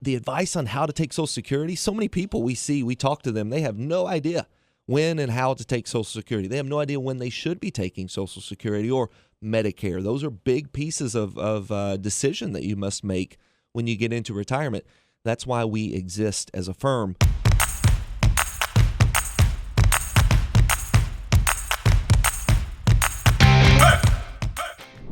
the advice on how to take Social Security, so many people we talk to them, they have no idea when and how to take Social Security. They have no idea when they should be taking Social Security or Medicare. Those are big pieces of decision that you must make when you get into retirement. That's why we exist as a firm.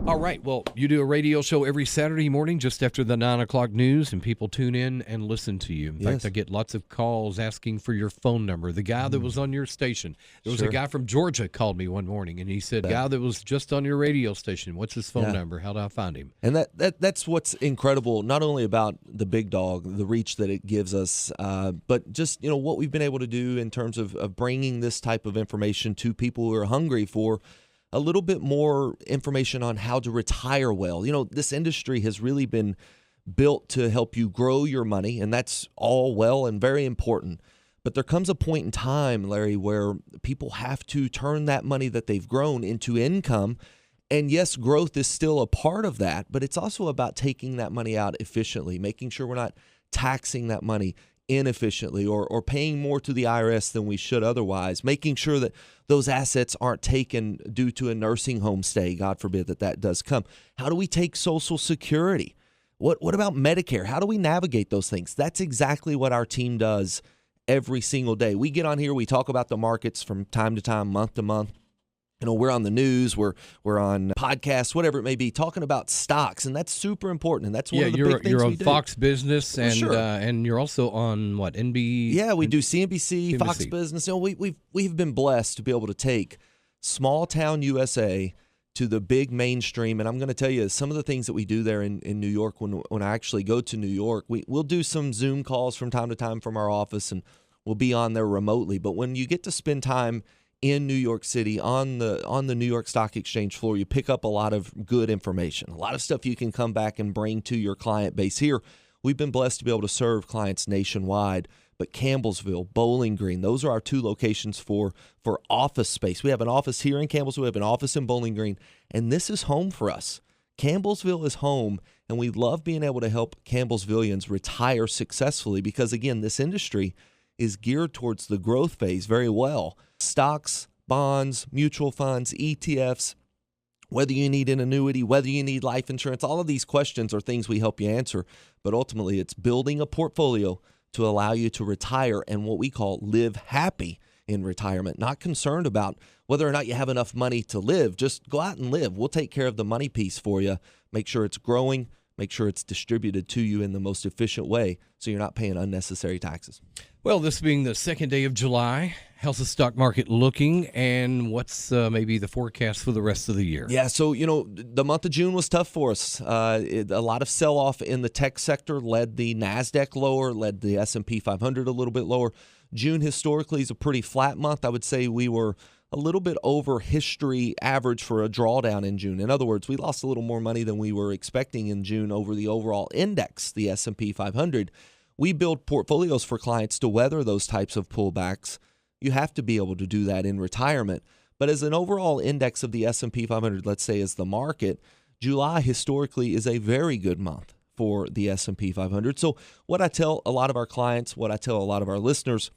All right. Well, you do a radio show every Saturday morning just after the 9 o'clock news, and people tune in and listen to you. In fact, I get lots of calls asking for your phone number. The guy that was on your station, there was a guy from Georgia called me one morning, and he said, guy that was just on your radio station, what's his phone number? How do I find him? And that's what's incredible, not only about the big dog, the reach that it gives us, but just what we've been able to do in terms of bringing this type of information to people who are hungry for a little bit more information on how to retire well. This industry has really been built to help you grow your money, and that's all well and very important. But there comes a point in time, Larry, where people have to turn that money that they've grown into income. And yes, growth is still a part of that, but it's also about taking that money out efficiently, making sure we're not taxing that money inefficiently or paying more to the IRS than we should otherwise, making sure that those assets aren't taken due to a nursing home stay. God forbid that does come. How do we take Social Security? What about Medicare? How do we navigate those things? That's exactly what our team does every single day. We get on here, we talk about the markets from time to time, month to month. We're on the news, we're on podcasts, whatever it may be, talking about stocks, and that's super important. And that's one of the big things we do. You're on Fox Business, and you're also on what, NBC? Yeah, we do CNBC, Fox Business. We've been blessed to be able to take small town USA to the big mainstream. And I'm going to tell you some of the things that we do there in New York. When I actually go to New York, we'll do some Zoom calls from time to time from our office, and we'll be on there remotely. But when you get to spend time in New York City on the New York Stock Exchange floor, you pick up a lot of good information, a lot of stuff you can come back and bring to your client base here. We've been blessed to be able to serve clients nationwide, but Campbellsville, Bowling Green, those are our two locations for office space. We have an office here in Campbellsville, we have an office in Bowling Green, and this is home for us. Campbellsville is home, and we love being able to help Campbellsvillians retire successfully because, again, this industry is geared towards the growth phase very well. Stocks, bonds, mutual funds, ETFs, whether you need an annuity, whether you need life insurance, all of these questions are things we help you answer. But ultimately, it's building a portfolio to allow you to retire and what we call live happy in retirement. Not concerned about whether or not you have enough money to live. Just go out and live. We'll take care of the money piece for you. Make sure it's growing. Make sure it's distributed to you in the most efficient way so you're not paying unnecessary taxes. Well, this being the second day of July, how's the stock market looking, and what's maybe the forecast for the rest of the year? Yeah, so, the month of June was tough for us. A lot of sell-off in the tech sector led the NASDAQ lower, led the S&P 500 a little bit lower. June historically is a pretty flat month. I would say we were a little bit over history average for a drawdown in June. In other words, we lost a little more money than we were expecting in June over the overall index, the S&P 500. We build portfolios for clients to weather those types of pullbacks. You have to be able to do that in retirement. But as an overall index of the S&P 500, let's say as the market, July historically is a very good month for the S&P 500. So what I tell a lot of our clients, what I tell a lot of our listeners,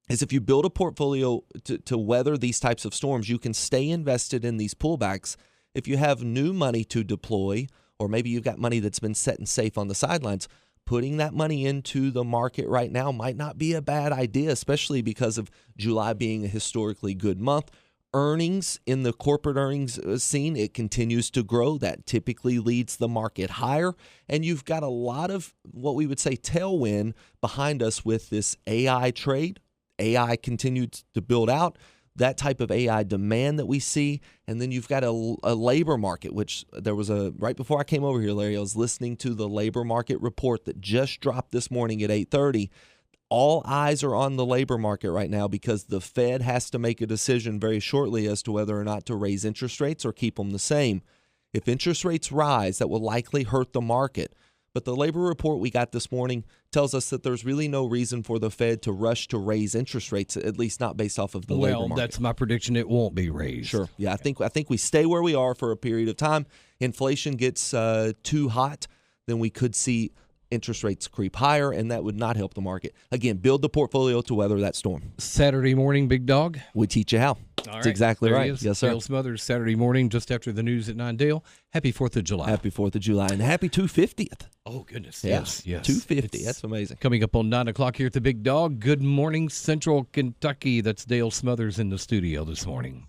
is if you build a portfolio to weather these types of storms, you can stay invested in these pullbacks. If you have new money to deploy, or maybe you've got money that's been set and safe on the sidelines, putting that money into the market right now might not be a bad idea, especially because of July being a historically good month. Earnings in the corporate earnings scene, it continues to grow. That typically leads the market higher. And you've got a lot of what we would say tailwind behind us with this AI trade. AI continued to build out, that type of AI demand that we see. And then you've got a labor market, which there was right before I came over here, Larry, I was listening to the labor market report that just dropped this morning at 8:30. All eyes are on the labor market right now because the Fed has to make a decision very shortly as to whether or not to raise interest rates or keep them the same. If interest rates rise, that will likely hurt the market. But the labor report we got this morning tells us that there's really no reason for the Fed to rush to raise interest rates, at least not based off of the labor market. Well, that's my prediction. It won't be raised. Sure. Yeah, I think we stay where we are for a period of time. Inflation gets too hot, then we could see interest rates creep higher, and that would not help the market. Again, build the portfolio to weather that storm. Saturday morning, big dog. We teach you how. That's exactly there right. Yes, sir. Dale Smothers, Saturday morning, just after the news at 9. Dale, happy 4th of July. Happy 4th of July, and happy 250th. Oh, goodness. Yeah. Yes. 250. That's amazing. Coming up on 9 o'clock here at the Big Dog. Good morning, Central Kentucky. That's Dale Smothers in the studio this morning.